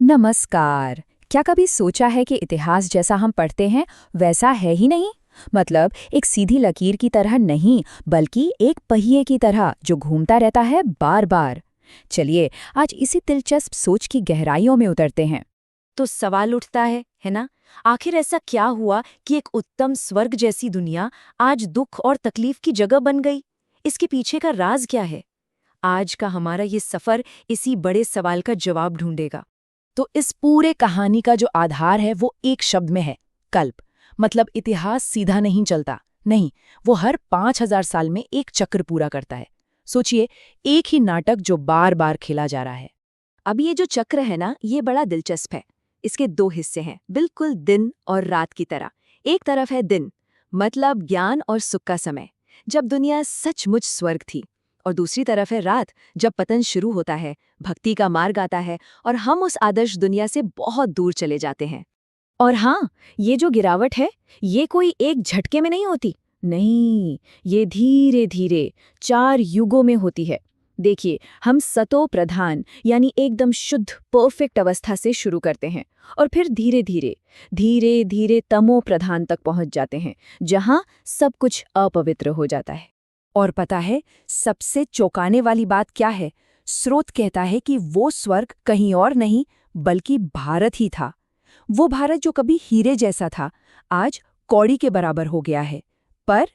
नमस्कार। क्या कभी सोचा है कि इतिहास जैसा हम पढ़ते हैं वैसा है ही नहीं? मतलब एक सीधी लकीर की तरह नहीं, बल्कि एक पहिए की तरह जो घूमता रहता है बार बार। चलिए आज इसी दिलचस्प सोच की गहराइयों में उतरते हैं। तो सवाल उठता है ना? आखिर ऐसा क्या हुआ कि एक उत्तम स्वर्ग जैसी दुनिया आज दुख और तकलीफ की जगह बन गई? इसके पीछे का राज क्या है? आज का हमारा ये सफर इसी बड़े सवाल का जवाब ढूंढेगा। तो इस पूरे कहानी का जो आधार है वो एक शब्द में है, कल्प। मतलब इतिहास सीधा नहीं चलता, नहीं, वो हर 5000 साल में एक चक्र पूरा करता है। सोचिए, एक ही नाटक जो बार बार खेला जा रहा है। अब ये जो चक्र है ना, ये बड़ा दिलचस्प है। इसके दो हिस्से हैं, बिल्कुल दिन और रात की तरह। एक तरफ है दिन, मतलब ज्ञान और सुख का समय, जब दुनिया सचमुच स्वर्ग थी। और दूसरी तरफ है रात, जब पतन शुरू होता है, भक्ति का मार्ग आता है और हम उस आदर्श दुनिया से बहुत दूर चले जाते हैं। और हाँ, ये जो गिरावट है, ये कोई एक झटके में नहीं होती। नहीं, ये धीरे धीरे 4 युगों में होती है। देखिए, हम सतो प्रधान यानी एकदम शुद्ध परफेक्ट अवस्था से शुरू करते हैं और फिर धीरे धीरे तमो प्रधान तक पहुंच जाते हैं, जहां सब कुछ अपवित्र हो जाता है। और पता है सबसे चौंकाने वाली बात क्या है? स्रोत कहता है कि वो स्वर्ग कहीं और नहीं बल्कि भारत ही था। वो भारत जो कभी हीरे जैसा था, आज कौड़ी के बराबर हो गया है। पर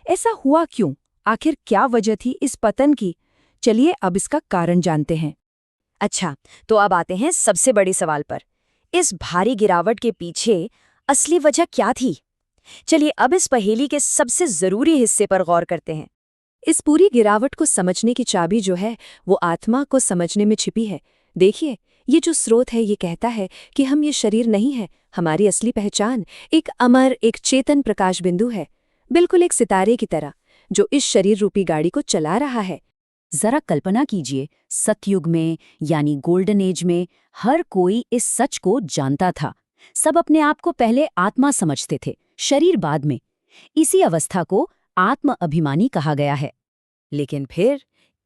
ऐसा हुआ क्यों? आखिर क्या वजह थी इस पतन की? चलिए अब इसका कारण जानते हैं। अच्छा, तो अब आते हैं सबसे बड़े सवाल पर। इस भारी गिरावट के पीछे असली वजह क्या थी? चलिए अब इस पहेली के सबसे जरूरी हिस्से पर गौर करते हैं। इस पूरी गिरावट को समझने की चाबी जो है वो आत्मा को समझने में छिपी है। देखिए, ये जो स्रोत है ये कहता है कि हम ये शरीर नहीं है, हमारी असली पहचान एक अमर, एक चेतन प्रकाश बिंदु है, बिल्कुल एक सितारे की तरह, जो इस शरीर रूपी गाड़ी को चला रहा है। जरा कल्पना कीजिए, सतयुग में यानी गोल्डन एज में हर कोई इस सच को जानता था। सब अपने आप को पहले आत्मा समझते थे, शरीर बाद में। इसी अवस्था को आत्म अभिमानी कहा गया है। लेकिन फिर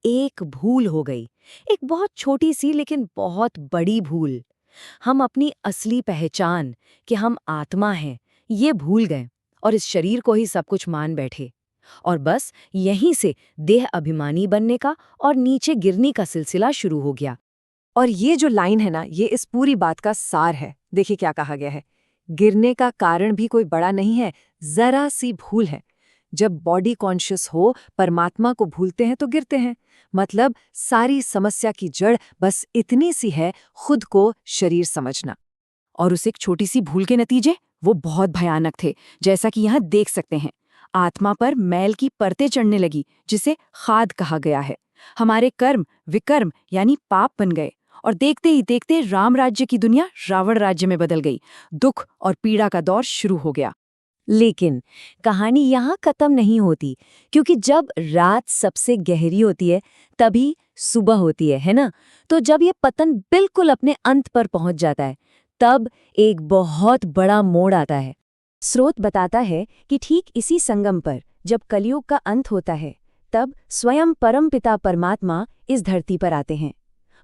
एक भूल हो गई, एक बहुत छोटी सी लेकिन बहुत बड़ी भूल। हम अपनी असली पहचान कि हम आत्मा हैं, ये भूल गए और इस शरीर को ही सब कुछ मान बैठे। और बस यहीं से देह अभिमानी बनने का और नीचे गिरने का सिलसिला शुरू हो गया। और ये जो लाइन है ना, ये इस पूरी बात का सार है। देखिए क्या कहा गया है, गिरने का कारण भी कोई बड़ा नहीं है, जरा सी भूल है। जब बॉडी कॉन्शियस हो, परमात्मा को भूलते हैं तो गिरते हैं। मतलब सारी समस्या की जड़ बस इतनी सी है, खुद को शरीर समझना। और उस एक छोटी सी भूल के नतीजे वो बहुत भयानक थे, जैसा कि यहाँ देख सकते हैं। आत्मा पर मैल की परतें चढ़ने लगी, जिसे खाद कहा गया है। हमारे कर्म विकर्म यानी पाप बन गए और देखते ही देखते राम राज्य की दुनिया रावण राज्य में बदल गई। दुख और पीड़ा का दौर शुरू हो गया। लेकिन कहानी यहाँ खत्म नहीं होती, क्योंकि जब रात सबसे गहरी होती है तभी सुबह होती है ना? तो जब ये पतन बिल्कुल अपने अंत पर पहुंच जाता है, तब एक बहुत बड़ा मोड़ आता है। स्रोत बताता है कि ठीक इसी संगम पर जब कलयुग का अंत होता है, तब स्वयं परमपिता परमात्मा इस धरती पर आते हैं।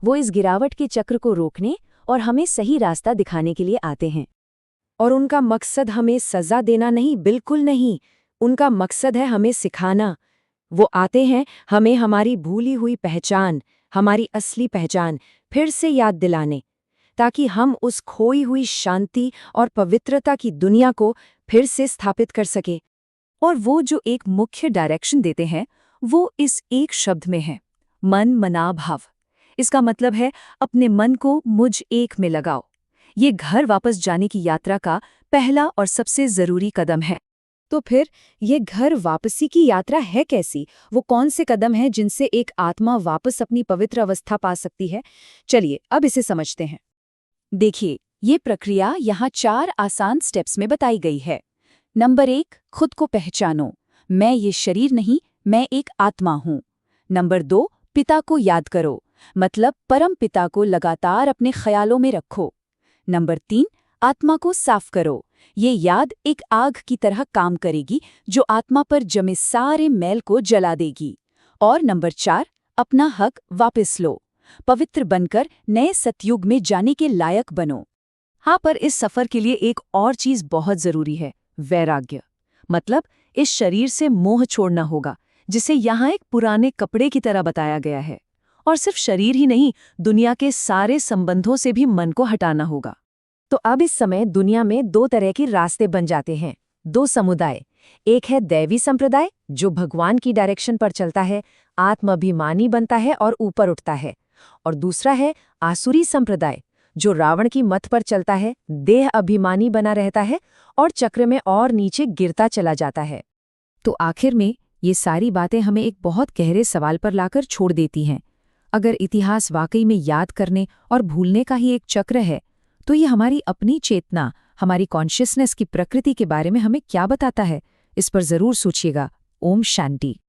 वो इस गिरावट के चक्र को रोकने और हमें सही रास्ता दिखाने के लिए आते हैं। और उनका मकसद हमें सजा देना नहीं, बिल्कुल नहीं। उनका मकसद है हमें सिखाना। वो आते हैं हमें हमारी भूली हुई पहचान, हमारी असली पहचान फिर से याद दिलाने, ताकि हम उस खोई हुई शांति और पवित्रता की दुनिया को फिर से स्थापित कर सके। और वो जो एक मुख्य डायरेक्शन देते हैं वो इस एक शब्द में है, मन मना भाव। इसका मतलब है अपने मन को मुझ एक में लगाओ। ये घर वापस जाने की यात्रा का पहला और सबसे जरूरी कदम है। तो फिर ये घर वापसी की यात्रा है कैसी? वो कौन से कदम हैं जिनसे एक आत्मा वापस अपनी पवित्र अवस्था पा सकती है? चलिए अब इसे समझते हैं। देखिए, ये प्रक्रिया यहाँ 4 आसान स्टेप्स में बताई गई है। नंबर 1, खुद को पहचानो। मैं ये शरीर नहीं, मैं एक आत्मा हूँ। नंबर 2, पिता को याद करो, मतलब परम पिता को लगातार अपने ख्यालों में रखो। नंबर 3, आत्मा को साफ करो। ये याद एक आग की तरह काम करेगी जो आत्मा पर जमे सारे मैल को जला देगी। और नंबर 4, अपना हक वापस लो, पवित्र बनकर नए सतयुग में जाने के लायक बनो। हाँ, पर इस सफर के लिए एक और चीज बहुत जरूरी है, वैराग्य। मतलब इस शरीर से मोह छोड़ना होगा, जिसे यहाँ एक पुराने कपड़े की तरह बताया गया है। और सिर्फ शरीर ही नहीं, दुनिया के सारे संबंधों से भी मन को हटाना होगा। तो अब इस समय दुनिया में दो तरह के रास्ते बन जाते हैं, दो समुदाय। एक है दैवी संप्रदाय, जो भगवान की डायरेक्शन पर चलता है, आत्माभिमानी बनता है और ऊपर उठता है। और दूसरा है आसुरी संप्रदाय, जो रावण की मत पर चलता है, देह अभिमानी बना रहता है और चक्र में और नीचे गिरता चला जाता है। तो आखिर में ये सारी बातें हमें एक बहुत गहरे सवाल पर लाकर छोड़ देती हैं। अगर इतिहास वाकई में याद करने और भूलने का ही एक चक्र है, तो ये हमारी अपनी चेतना, हमारी कॉन्शियसनेस की प्रकृति के बारे में हमें क्या बताता है? इस पर जरूर सोचिएगा। ओम शांति।